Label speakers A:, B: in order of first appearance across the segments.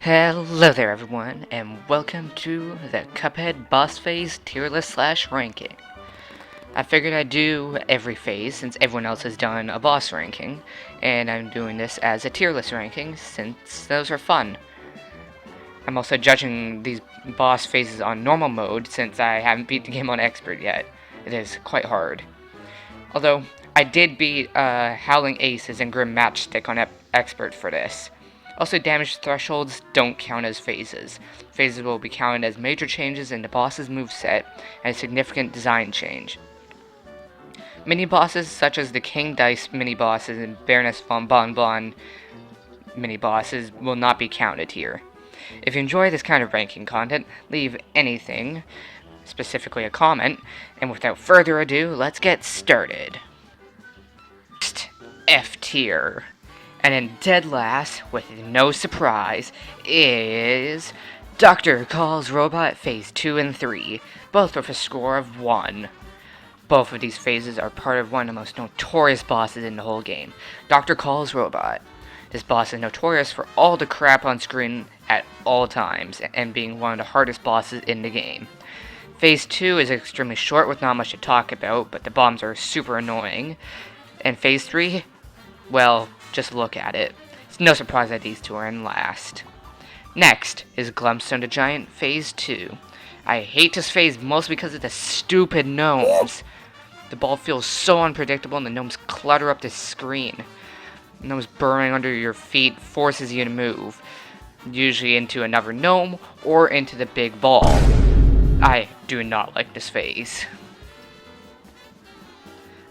A: Hello there everyone, and welcome to the Cuphead boss phase tier list / ranking. I figured I'd do every phase since everyone else has done a boss ranking, and I'm doing this as a tier list ranking since those are fun. I'm also judging these boss phases on normal mode since I haven't beat the game on expert yet. It is quite hard. Although, I did beat Howling Aces and Grim Matchstick on expert for this. Also, damage thresholds don't count as phases. Phases will be counted as major changes in the boss's moveset and a significant design change. Mini-bosses such as the King Dice mini-bosses and Baroness von Bonbon mini-bosses will not be counted here. If you enjoy this kind of ranking content, leave anything, specifically a comment, and without further ado, let's get started. First, F tier. And in dead last, with no surprise, is Dr. Calls Robot Phase 2 and 3, both with a score of 1. Both of these phases are part of one of the most notorious bosses in the whole game, Dr. Calls Robot. This boss is notorious for all the crap on screen at all times, and being one of the hardest bosses in the game. Phase 2 is extremely short with not much to talk about, but the bombs are super annoying. And Phase 3, well, just look at it. It's no surprise that these two are in last. Next is Glumstone the Giant Phase 2. I hate this phase mostly because of the stupid gnomes. The ball feels so unpredictable and the gnomes clutter up the screen. The gnomes burrowing under your feet forces you to move, usually into another gnome or into the big ball. I do not like this phase.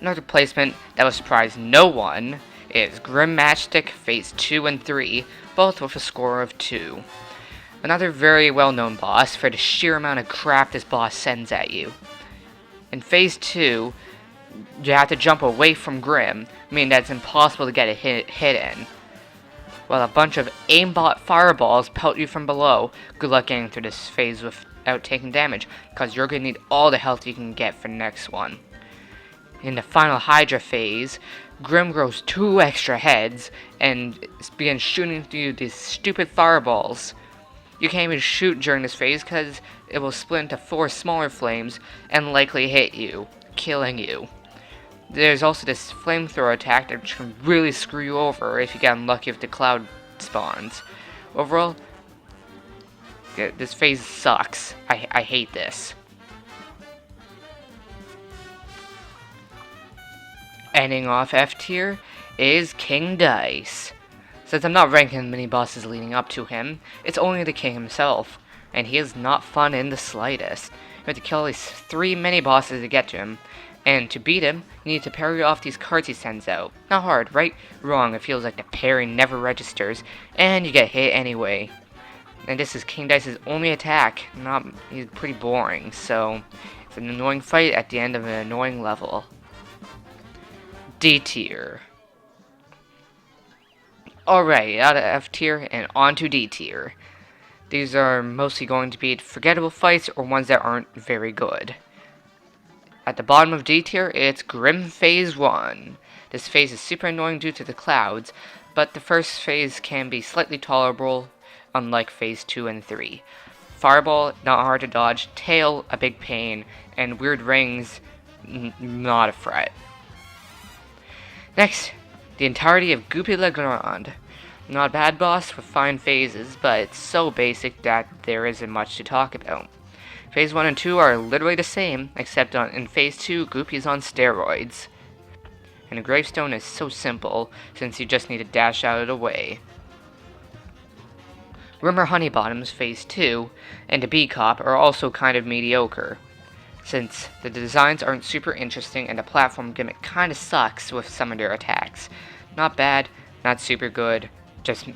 A: Another placement that will surprise no one is Grim Matchstick Phase 2 and 3, both with a score of 2. Another very well-known boss for the sheer amount of crap this boss sends at you. In Phase 2, you have to jump away from Grim, meaning that it's impossible to get a hit in. While a bunch of aimbot fireballs pelt you from below, good luck getting through this phase without taking damage, because you're going to need all the health you can get for the next one. In the final Hydra phase, Grim grows 2 extra heads and begins shooting through these stupid fireballs. You can't even shoot during this phase because it will split into 4 smaller flames and likely hit you, killing you. There's also this flamethrower attack that can really screw you over if you get unlucky if the cloud spawns. Overall, this phase sucks. I hate this. Ending off F tier is King Dice. Since I'm not ranking mini bosses leading up to him, it's only the king himself, and he is not fun in the slightest. You have to kill at least 3 mini bosses to get to him, and to beat him, you need to parry off these cards he sends out. Not hard, right? Wrong, it feels like the parry never registers, and you get hit anyway. And this is King Dice's only attack. He's pretty boring, so it's an annoying fight at the end of an annoying level. D tier. Alright, out of F tier and on to D tier. These are mostly going to be forgettable fights or ones that aren't very good. At the bottom of D tier, it's Grim Phase 1. This phase is super annoying due to the clouds, but the first phase can be slightly tolerable, unlike Phase 2 and 3. Fireball, not hard to dodge, tail, a big pain, and weird rings, not a threat. Next, the entirety of Goopy Legrand. Not a bad boss with fine phases, but it's so basic that there isn't much to talk about. Phase 1 and 2 are literally the same, except in Phase 2, Goopy's on steroids. And the gravestone is so simple, since you just need to dash out of the way. Rimmer Honeybottom's Phase 2 and the Bee Cop are also kind of mediocre, since the designs aren't super interesting and the platform gimmick kinda sucks with some of their attacks. Not bad, not super good, just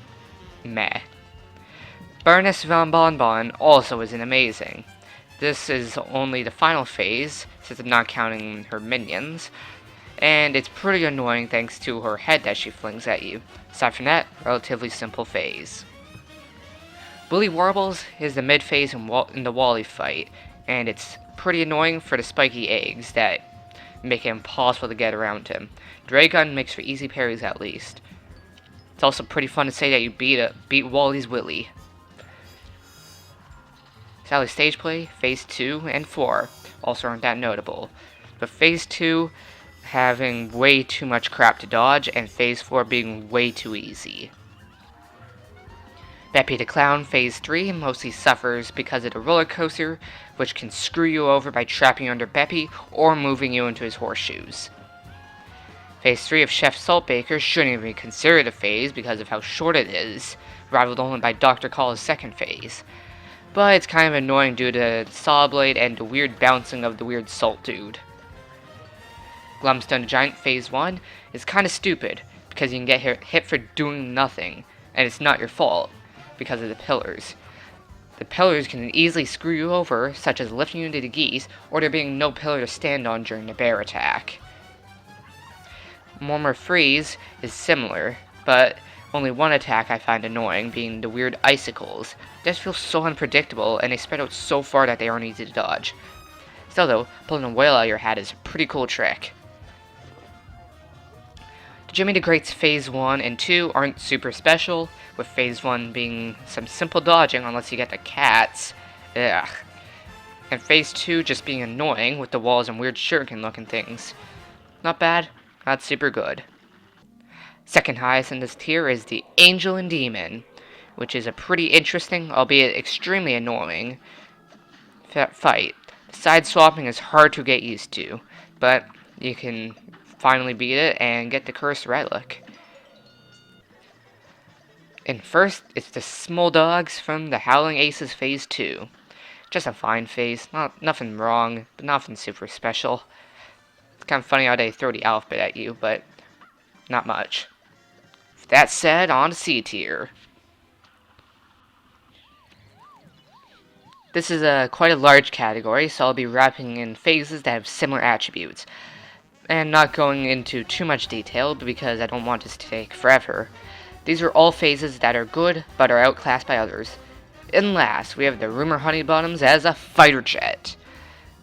A: meh. Baroness von Bonbon also isn't amazing. This is only the final phase, since I'm not counting her minions, and it's pretty annoying thanks to her head that she flings at you. Aside from that, relatively simple phase. Willy Warbles is the mid-phase in the Wally fight, and it's pretty annoying for the spiky eggs that make it impossible to get around him. Draygun makes for easy parries at least. It's also pretty fun to say that you beat Wally's Willy. Sally's stage play, Phase 2 and 4 also aren't that notable. But Phase 2 having way too much crap to dodge, and Phase 4 being way too easy. Beppy the Clown Phase 3 mostly suffers because of the roller coaster, which can screw you over by trapping you under Beppy or moving you into his horseshoes. Phase 3 of Chef Saltbaker shouldn't even be considered a phase because of how short it is, rivaled only by Dr. Call's second phase. But it's kind of annoying due to Saw Blade and the weird bouncing of the weird salt dude. Glumstone the Giant Phase 1 is kind of stupid because you can get hit for doing nothing, and it's not your fault because of the pillars. The pillars can easily screw you over, such as lifting you into the geese, or there being no pillar to stand on during the bear attack. Mormor Freeze is similar, but only one attack I find annoying, being the weird icicles. They just feel so unpredictable, and they spread out so far that they aren't easy to dodge. Still though, pulling a whale out of your hat is a pretty cool trick. Jimmy the Great's Phase 1 and 2 aren't super special, with Phase 1 being some simple dodging unless you get the cats. Ugh. And Phase 2 just being annoying with the walls and weird shuriken looking things. Not bad, not super good. Second highest in this tier is the Angel and Demon, which is a pretty interesting, albeit extremely annoying, fight. Side swapping is hard to get used to, but you can finally beat it and get the cursed relic. And first, it's the Small Dogs from the Howling Aces Phase 2. Just a fine phase, nothing wrong, but nothing super special. It's kind of funny how they throw the alphabet at you, but not much. With that said, on to C tier. This is quite a large category, so I'll be wrapping in phases that have similar attributes, and not going into too much detail because I don't want this to take forever. These are all phases that are good, but are outclassed by others. And last, we have the Rumor Honeybottoms as a fighter jet.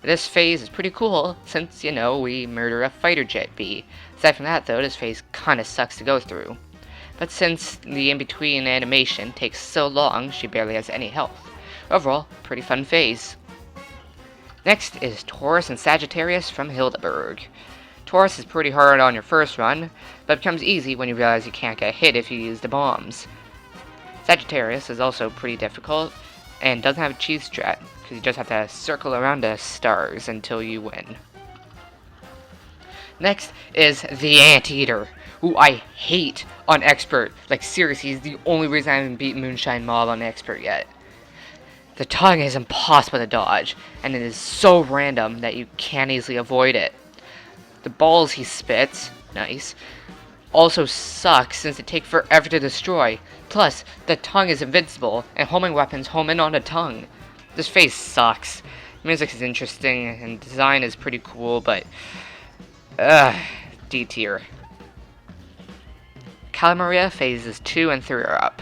A: This phase is pretty cool, since, we murder a fighter jet bee. Aside from that, though, this phase kinda sucks to go through. But since the in-between animation takes so long, she barely has any health. Overall, pretty fun phase. Next is Taurus and Sagittarius from Hildeberg. Taurus is pretty hard on your first run, but becomes easy when you realize you can't get hit if you use the bombs. Sagittarius is also pretty difficult, and doesn't have a cheese strat, because you just have to circle around the stars until you win. Next is the Anteater, who I hate on Expert. Like, seriously, he's the only reason I haven't beaten Moonshine Mob on Expert yet. The tongue is impossible to dodge, and it is so random that you can't easily avoid it. The balls he spits, nice, also suck since they take forever to destroy. Plus, the tongue is invincible, and homing weapons home in on the tongue. This phase sucks. Music is interesting, and design is pretty cool, but D tier. Calamaria phases 2 and 3 are up.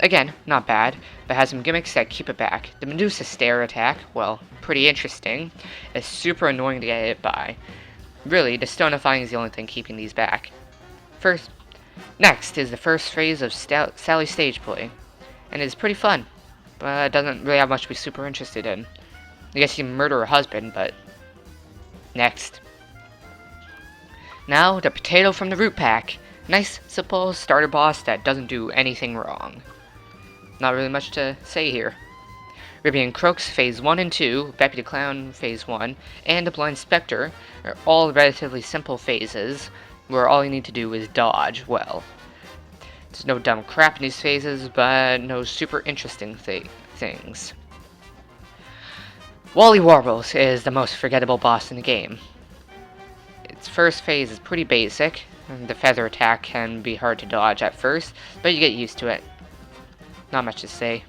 A: Again, not bad, but has some gimmicks that keep it back. The Medusa Stare attack, well, pretty interesting. It's super annoying to get hit by. Really, the stonifying is the only thing keeping these back. Next is the first phase of Sally's stage play, and it's pretty fun, but it doesn't really have much to be super interested in. I guess you can murder her husband, but next. Now, the Potato from the Root Pack. Nice, simple starter boss that doesn't do anything wrong. Not really much to say here. Ribby and Croaks Phase 1 and 2, Beppy the Clown Phase 1, and the Blind Spectre are all relatively simple phases, where all you need to do is dodge well. There's no dumb crap in these phases, but no super interesting things. Wally Warbles is the most forgettable boss in the game. Its first phase is pretty basic, and the feather attack can be hard to dodge at first, but you get used to it. Not much to say.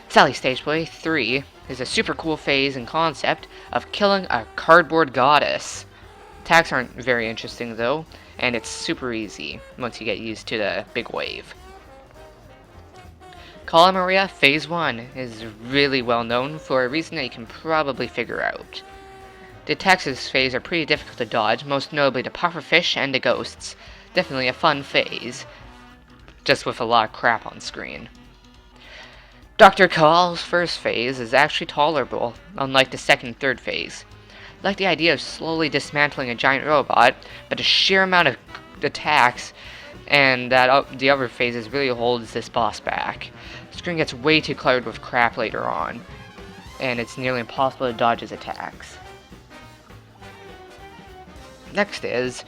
A: Sally's Stage Play 3 is a super cool phase and concept of killing a cardboard goddess. Attacks aren't very interesting though, and it's super easy once you get used to the big wave. Cala Maria Phase 1 is really well known for a reason that you can probably figure out. The attacks of this phase are pretty difficult to dodge, most notably the pufferfish and the ghosts. Definitely a fun phase, just with a lot of crap on screen. Dr. Call's first phase is actually tolerable, unlike the second and third phase. I like the idea of slowly dismantling a giant robot, but the sheer amount of attacks and that the other phases really holds this boss back. The screen gets way too cluttered with crap later on, and it's nearly impossible to dodge his attacks. Next is,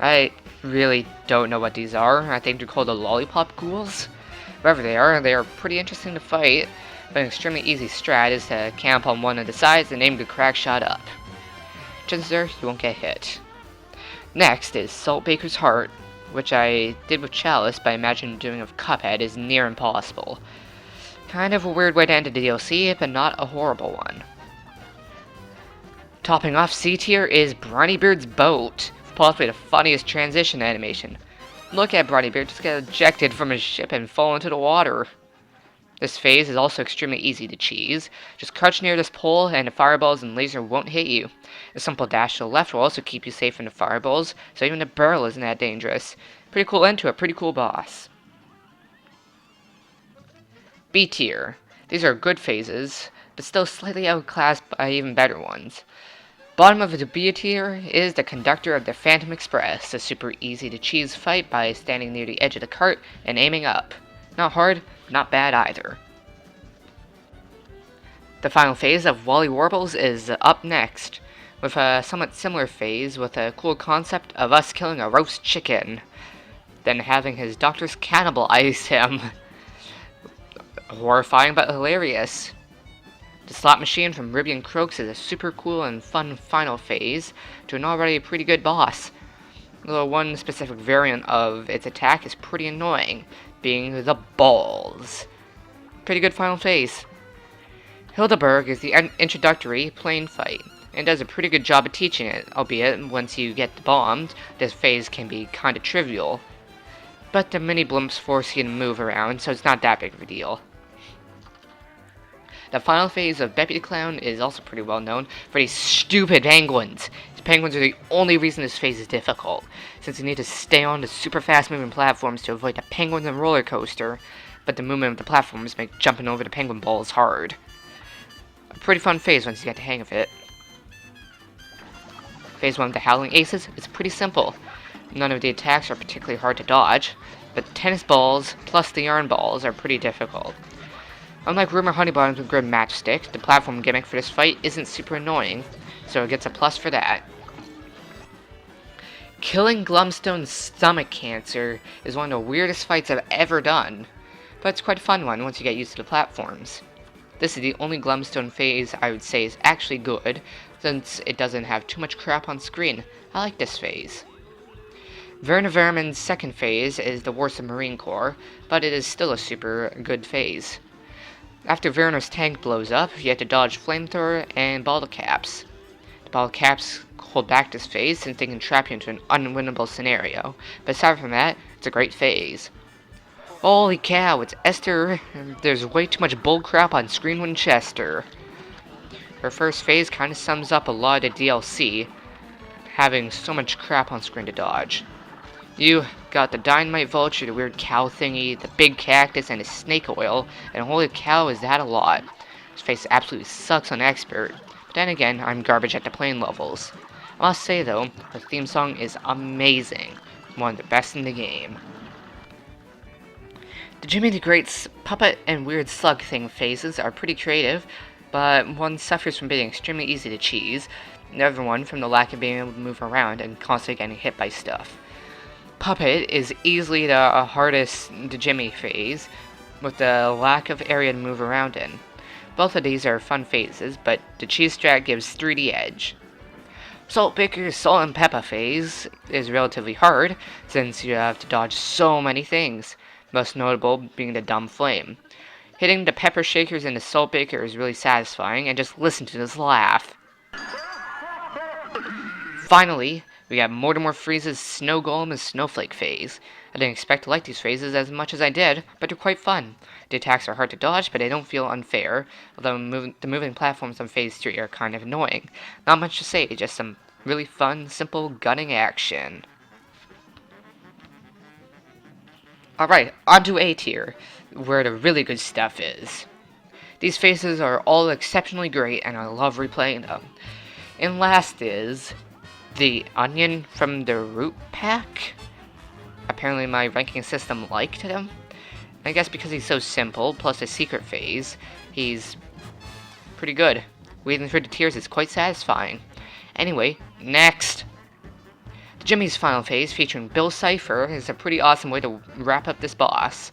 A: I really don't know what these are. I think they're called the lollipop ghouls. Wherever they are pretty interesting to fight, but an extremely easy strat is to camp on one of the sides and aim the crack shot up. Chances are you won't get hit. Next is Saltbaker's Heart, which I did with Chalice, but I imagine doing with Cuphead is near impossible. Kind of a weird way to end a DLC, but not a horrible one. Topping off C tier is Brawnybeard's Boat, possibly the funniest transition animation. Look at Brawnybeard just get ejected from his ship and fall into the water. This phase is also extremely easy to cheese. Just crouch near this pole and the fireballs and laser won't hit you. A simple dash to the left will also keep you safe from the fireballs, so even the barrel isn't that dangerous. Pretty cool end to a pretty cool boss. B tier. These are good phases, but still slightly outclassed by even better ones. Bottom of the B tier is the conductor of the Phantom Express, a super easy to cheese fight by standing near the edge of the cart and aiming up. Not hard, not bad either. The final phase of Wally Warbles is up next, with a somewhat similar phase with a cool concept of us killing a roast chicken, then having his doctors cannibalize him. Horrifying but hilarious. The slot machine from Ruby and Croaks is a super cool and fun final phase to an already pretty good boss. Although one specific variant of its attack is pretty annoying, being the balls. Pretty good final phase. Hildeberg is the introductory plane fight, and does a pretty good job of teaching it, albeit once you get bombed, this phase can be kinda trivial. But the mini blimps force you to move around, so it's not that big of a deal. The final phase of Deputy Clown is also pretty well known for these stupid penguins. These penguins are the only reason this phase is difficult, since you need to stay on the super fast moving platforms to avoid the penguins and roller coaster, but the movement of the platforms make jumping over the penguin balls hard. A pretty fun phase once you get the hang of it. Phase 1 of the Howling Aces is pretty simple. None of the attacks are particularly hard to dodge, but the tennis balls plus the yarn balls are pretty difficult. Unlike Rumor Honeybottoms with Grid Matchstick, the platform gimmick for this fight isn't super annoying, so it gets a plus for that. Killing Glumstone's stomach cancer is one of the weirdest fights I've ever done, but it's quite a fun one once you get used to the platforms. This is the only Glumstone phase I would say is actually good, since it doesn't have too much crap on screen. I like this phase. Werner Vermin's second phase is the worst of Marine Corps, but it is still a super good phase. After Werner's tank blows up, you have to dodge Flamethrower and Bottle Caps. The Bottle Caps hold back this phase since they can trap you into an unwinnable scenario, but aside from that, it's a great phase. Holy cow, it's Esther. There's way too much bullcrap on screen when Chester. Her first phase kinda sums up a lot of the DLC, having so much crap on screen to dodge. You got the Dynamite Vulture, the weird cow thingy, the big cactus, and the snake oil, and holy cow is that a lot. This face absolutely sucks on Expert, but then again, I'm garbage at the plane levels. I must say though, her theme song is amazing, one of the best in the game. The Jimmy the Great's puppet and weird slug thing phases are pretty creative, but one suffers from being extremely easy to cheese, the other one from the lack of being able to move around and constantly getting hit by stuff. Puppet is easily the hardest Jimmy phase, with the lack of area to move around in. Both of these are fun phases, but the cheese strat gives 3D edge. Saltbaker's Salt and Pepper phase is relatively hard, since you have to dodge so many things, most notable being the Dumb Flame. Hitting the pepper shakers in the Saltbaker is really satisfying, and just listen to this laugh. Finally, we got Mortimer Freeze's Snow Golem and Snowflake phase. I didn't expect to like these phases as much as I did, but they're quite fun. The attacks are hard to dodge, but they don't feel unfair, although the moving platforms on phase 3 are kind of annoying. Not much to say, just some really fun, simple gunning action. Alright, on to A tier, where the really good stuff is. These phases are all exceptionally great, and I love replaying them. And last is the Onion from the Root Pack. Apparently my ranking system liked him. I guess because he's so simple, plus a secret phase, he's pretty good. Waiting for the tears is quite satisfying. Anyway, next! Jimmy's final phase, featuring Bill Cipher, is a pretty awesome way to wrap up this boss.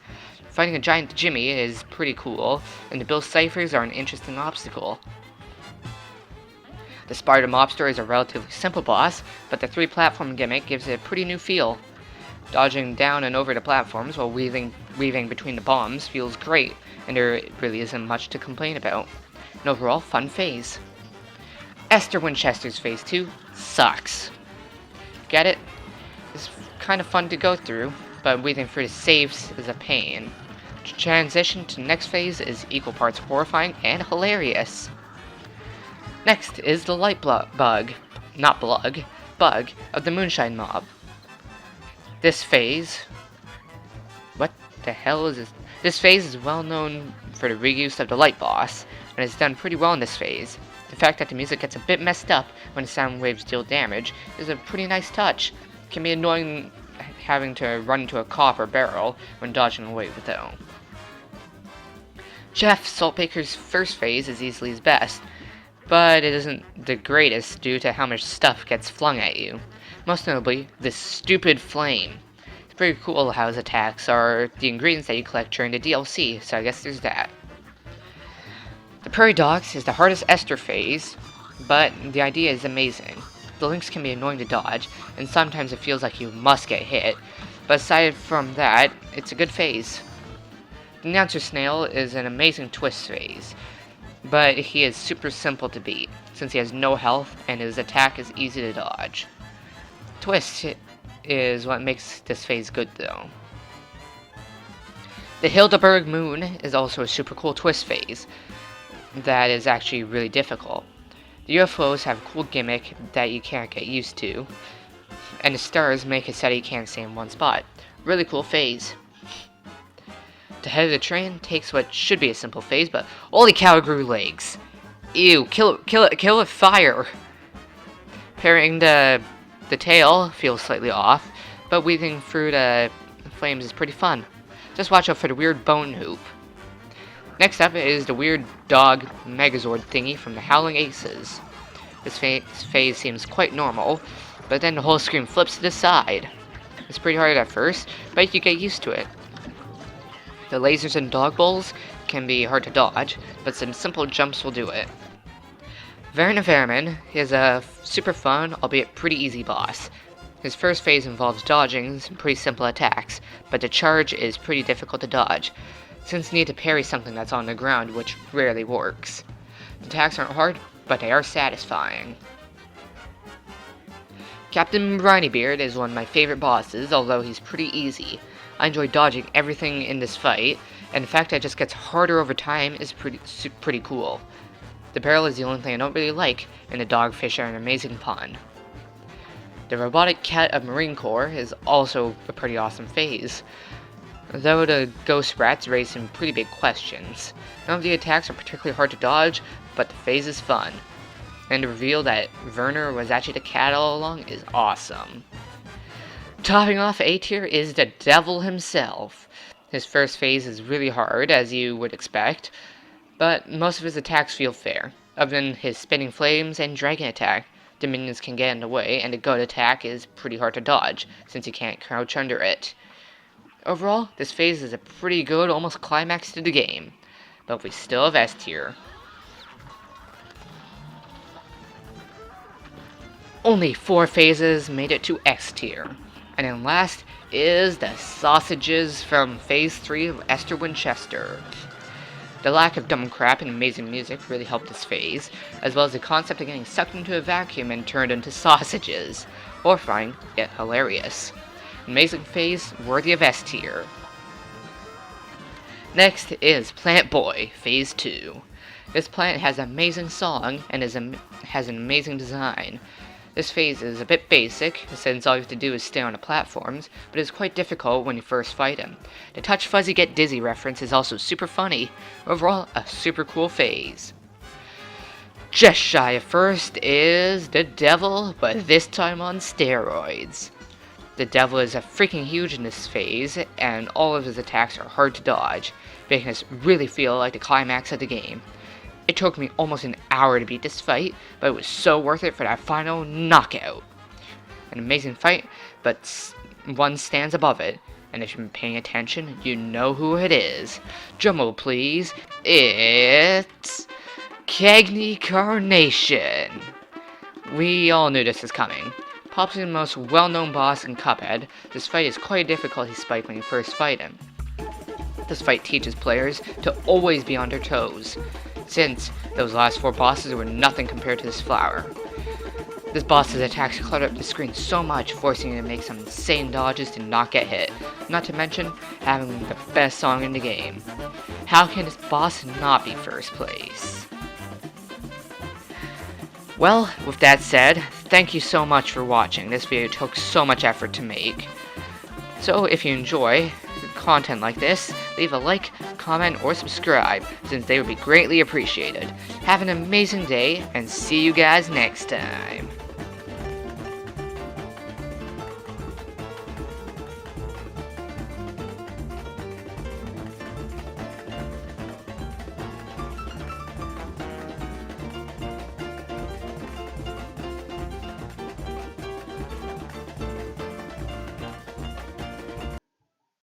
A: Fighting a giant Jimmy is pretty cool, and the Bill Ciphers are an interesting obstacle. The Spider Mobster is a relatively simple boss, but the 3-platform gimmick gives it a pretty new feel. Dodging down and over the platforms while weaving between the bombs feels great, and there really isn't much to complain about. An overall fun phase. Esther Winchester's phase 2 sucks. Get it? It's kind of fun to go through, but waiting for the saves is a pain. Transition to the next phase is equal parts horrifying and hilarious. Next is the light bug of the Moonshine Mob. This phase... What the hell is this? This phase is well known for the reuse of the light boss, and it's done pretty well in this phase. The fact that the music gets a bit messed up when the sound waves deal damage is a pretty nice touch. It can be annoying having to run into a cop or barrel when dodging away with it. Jeff Saltbaker's first phase is easily his best, but it isn't the greatest due to how much stuff gets flung at you. Most notably, this stupid flame. It's pretty cool how his attacks are the ingredients that you collect during the DLC, so I guess there's that. The Prairie Dogs is the hardest Esther phase, but the idea is amazing. The links can be annoying to dodge, and sometimes it feels like you must get hit, but aside from that, it's a good phase. The Announcer Snail is an amazing twist phase, but he is super simple to beat, since he has no health and his attack is easy to dodge. Twist is what makes this phase good though. The Hildeberg Moon is also a super cool twist phase that is actually really difficult. The UFOs have a cool gimmick that you can't get used to, and the stars make it so that you can't stay in one spot. Really cool phase. The Head of the Train takes what should be a simple phase, but holy cow, it grew legs. Ew, kill it with fire. Parrying the tail feels slightly off, but weaving through the flames is pretty fun. Just watch out for the weird bone hoop. Next up is the weird dog Megazord thingy from the Howling Aces. This phase seems quite normal, but then the whole screen flips to the side. It's pretty hard at first, but you get used to it. The lasers and dog bowls can be hard to dodge, but some simple jumps will do it. Verna Vermin is a super fun, albeit pretty easy boss. His first phase involves dodging some pretty simple attacks, but the charge is pretty difficult to dodge, since you need to parry something that's on the ground, which rarely works. The attacks aren't hard, but they are satisfying. Captain Brineybeard is one of my favorite bosses, although he's pretty easy. I enjoy dodging everything in this fight, and the fact that it just gets harder over time is pretty cool. The barrel is the only thing I don't really like, and the dogfish are an amazing pun. The Robotic Cat of Marine Corps is also a pretty awesome phase, though the ghost rats raise some pretty big questions. None of the attacks are particularly hard to dodge, but the phase is fun. And the reveal that Werner was actually the cat all along is awesome. Topping off A tier is the devil himself. His first phase is really hard, as you would expect, but most of his attacks feel fair. Other than his spinning flames and dragon attack, the minions can get in the way, and the goat attack is pretty hard to dodge, since you can't crouch under it. Overall, this phase is a pretty good, almost climax to the game, but we still have S tier. Only 4 phases made it to S tier. And then last is the sausages from Phase 3 of Esther Winchester. The lack of dumb crap and amazing music really helped this phase, as well as the concept of getting sucked into a vacuum and turned into sausages. Horrifying, yet hilarious. Amazing phase, worthy of S tier. Next is Plant Boy, Phase 2. This plant has an amazing song and has an amazing design. This phase is a bit basic, since all you have to do is stay on the platforms, but it is quite difficult when you first fight him. The Touch Fuzzy Get Dizzy reference is also super funny. Overall, a super cool phase. Just shy of first is the Devil, but this time on steroids. The Devil is freaking huge in this phase, and all of his attacks are hard to dodge, making this really feel like the climax of the game. It took me almost an hour to beat this fight, but it was so worth it for that final knockout. An amazing fight, but one stands above it, and if you've been paying attention, you know who it is. Drumroll please, it's Cagney Carnation. We all knew this was coming. Possibly the most well-known boss in Cuphead, this fight is quite a difficulty spike when you first fight him. This fight teaches players to always be on their toes, since those last 4 bosses were nothing compared to this flower. This boss's attacks clutter up the screen so much, forcing you to make some insane dodges to not get hit, not to mention having the best song in the game. How can this boss not be first place? Well, with that said, thank you so much for watching. This video took so much effort to make. So if you enjoy content like this, leave a like, comment, or subscribe, since they would be greatly appreciated. Have an amazing day, and see you guys next time.